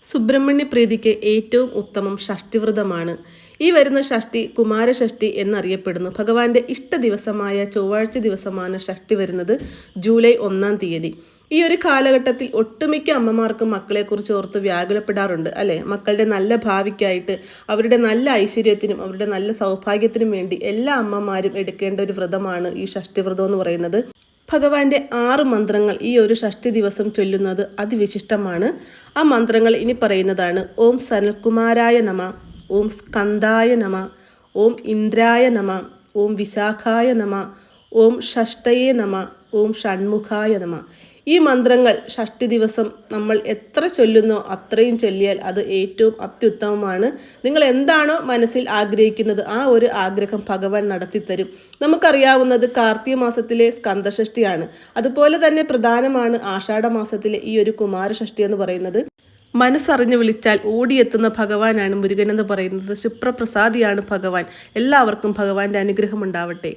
സുബ്രഹ്മണ്യ പ്രീതിക്ക് ഏറ്റവും ഉത്തമം ഷഷ്ടിവ്രതമാണ്. ഈ വരുന്ന ഷഷ്ടി കുമാരഷഷ്ടി എന്നറിയപ്പെടുന്നു. ഭഗവാന്റെ ഇഷ്ട ദിവസമായ ചൊവ്വാഴ്ച ദിവസമാണ് ഷഷ്ടി വരുന്നത്, ജൂലൈ 1-ാം തീയതി. ഈ ഒരു കാലഘട്ടത്തിൽ ഒട്ടുമിക്ക അമ്മമാർക്കും മക്കളെക്കുറിച്ച് ഓർത്ത് വ്യാകുലപ്പെടാറുണ്ട് അല്ലേ? മക്കളുടെ നല്ല ഭാവിക്കായിട്ട്, അവരുടെ നല്ല ഐശ്വര്യത്തിനും അവരുടെ നല്ല സൗഭാഗ്യത്തിനും വേണ്ടി എല്ലാ അമ്മമാരും എടുക്കേണ്ട ഒരു വ്രതമാണ് ഈ ഷഷ്ടിവ്രതം എന്ന് പറയുന്നത്. ഭഗവാന്റെ 6 മന്ത്രങ്ങൾ ഈ ഒരു ഷഷ്ടി ദിവസം ചൊല്ലുന്നത് അതിവിശിഷ്ടമാണ്. ആ മന്ത്രങ്ങൾ ഇനി പറയുന്നതാണ്: ഓം സനൽകുമാരായ നമ, ഓം സ്കന്ദായ നമ, ഓം ഇന്ദ്രായ നമ, ഓം വിശാഖായ നമ, ഓം ഷഷ്ടയേ നമ, ഓം ഷൺമുഖായ നമ. ഈ മന്ത്രങ്ങൾ ഷഷ്ടി ദിവസം നമ്മൾ എത്ര ചൊല്ലുന്നോ അത്രയും ചൊല്ലിയാൽ അത് ഏറ്റവും അത്യുത്തമമാണ്. നിങ്ങൾ എന്താണോ മനസ്സിൽ ആഗ്രഹിക്കുന്നത് ആ ഒരു ആഗ്രഹം ഭഗവാൻ നടത്തിത്തരും. നമുക്കറിയാവുന്നത് കാർത്തിക മാസത്തിലെ സ്കന്ദഷഷ്ടിയാണ്. അതുപോലെ തന്നെ പ്രധാനമാണ് ആഷാഢ മാസത്തിലെ ഈ ഒരു കുമാരഷഷ്ടി എന്ന് പറയുന്നത്. മനസ്സറിഞ്ഞു വിളിച്ചാൽ ഓടിയെത്തുന്ന ഭഗവാനാണ് മുരുകൻ എന്ന് പറയുന്നത്. ശുപ്രപ്രസാദിയാണ് ഭഗവാൻ. എല്ലാവർക്കും ഭഗവാന്റെ അനുഗ്രഹം ഉണ്ടാവട്ടെ.